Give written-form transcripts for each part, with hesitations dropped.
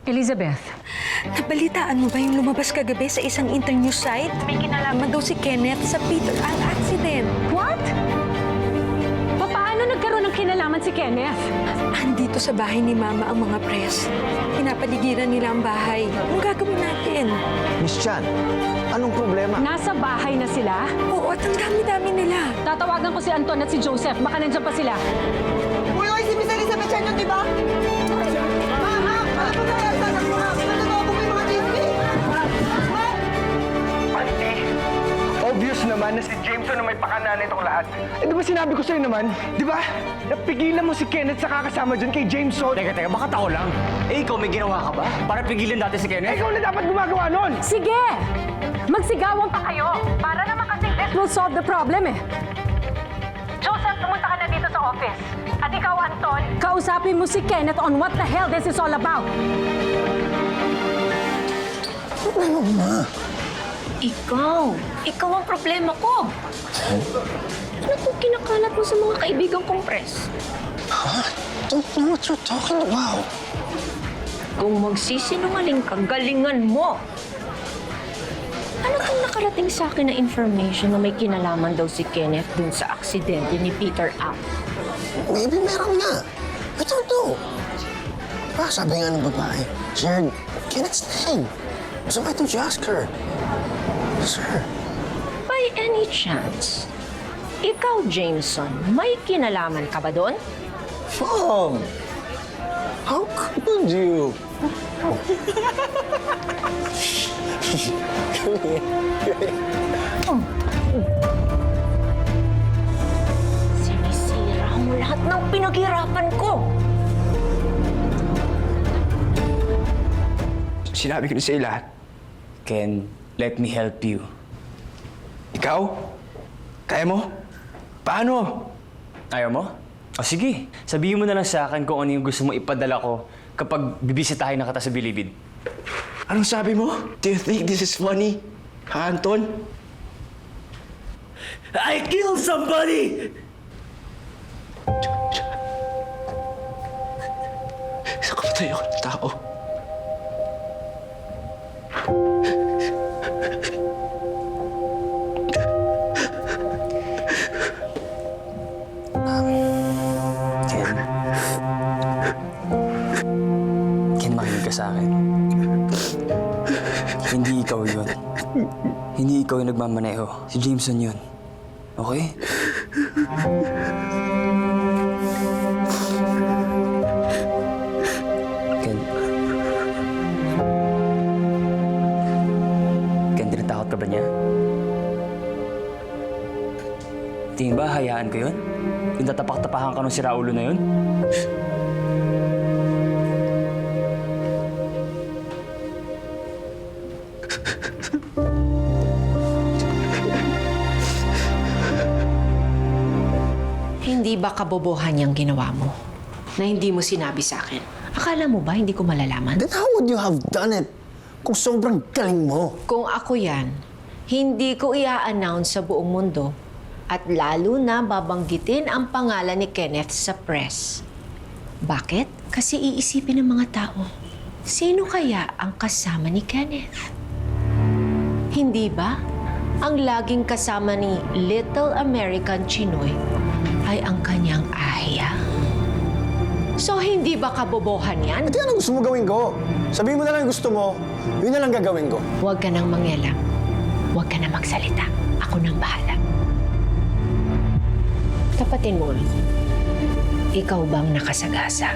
Elizabeth, Nabalitaan mo ba yung lumabas kagabi sa isang internews site? May kinalaman daw si Kenneth sa Peter Ang accident. what? Paano nagkaroon ng kinalaman si Kenneth? Andito sa bahay ni Mama ang mga press. Pinapaligiran nila ang bahay. Anong gagawin natin? Miss Chan, anong problema? Nasa bahay na sila? Oo, at ang dami-dami nila. Tatawagan ko si Anton at si Joseph. Baka nandiyan pa sila. Uy, si Miss Elizabeth Chan yun, di ba? Ma'am, alam mo na yan, sana pinatatawa mo yung mga GP. Auntie, obvious naman na si Jameson na may pakana nitong lahat. Eh, di ba sinabi ko sa'yo naman? Di ba? Napigilan mo si Kenneth sa kakasama dyan kay Jameson. Teka, baka tao lang. Eh, ikaw may ginawa ka ba? Para pigilan dati si Eh, Kenneth? ikaw na dapat gumagawa nun! Sige! Magsigawan pa kayo para naman kasing this will solve the problem eh. Joseph, pumunta ka na dito sa office. At ikaw, Anton, kausapin mo si Kenneth on what the hell this is all about. Ano, Ma? Ikaw ang problema ko. Ano itong kinakalat mo sa mga kaibigang kong press? Don't know what you're talking about. Kung magsisinungaling ka, galingan mo. Ano itong nakarating sa akin na information na may kinalaman daw si Kenneth dun sa aksidente ni Peter Ang? Maybe meron nga. I don't know. Pa, sabi nga ng babae, shared Kenneth's name. So why don't you ask her? Sir. By any chance, ikaw, Jameson, may kinalaman ka ba doon? Mom! How could you? Come here. Sinisira mo lahat ng pinaghirapan ko. Sinabi ko na sa'yo lahat. Ken, let me help you. Ikaw? Kaya mo? Paano? Ayaw mo? O sige, sabihin mo na lang sa akin kung ano yung gusto mo ipadala ko kapag bibisitahin na kita sa Bilibid. Anong sabi mo? Do you think this is funny? Ha, Anton? I killed somebody! Isang kapatay ako ng tao. Ken, makinig ka sa akin. Hindi ikaw yun. Hindi ikaw yung nagmamaneho. Si Jameson yun. Okay? Ken. Ken, tinatakot ka ba niya? Tingin ba hayaan ko yun? Yung tatapak-tapakan ka nung siraulo na yun? Hindi ba kabobohan yung ginawa mo? Na hindi mo sinabi sa akin? Akala mo ba hindi ko malalaman? Then how would you have done it kung sobrang galing mo? Kung ako yan, hindi ko i-announce sa buong mundo at lalo na babanggitin ang pangalan ni Kenneth sa press. Bakit? Kasi iisipin ng mga tao, sino kaya ang kasama ni Kenneth? Hindi ba? Ang laging kasama ni Little American Chinoy ay ang kanyang ahya. So, hindi ba kabobohan yan? Ito yan ang gusto mo gawin ko. Sabihin mo na lang yung gusto mo, yun na lang gagawin ko. Huwag ka nang mangyalam. Huwag ka na magsalita. Ako nang bahala. Tapatin mo. Ikaw bang nakasagasa?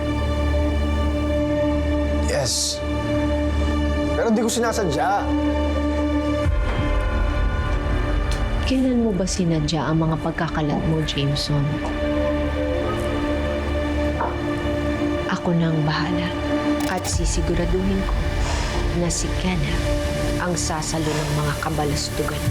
Yes. Pero di ko sinasadya. Kailan mo ba sinadya ang mga pagkakalat mo, Jameson? Ako nang bahala at sisiguraduhin ko na si Kenneth ang sasalo ng mga kabalastugan.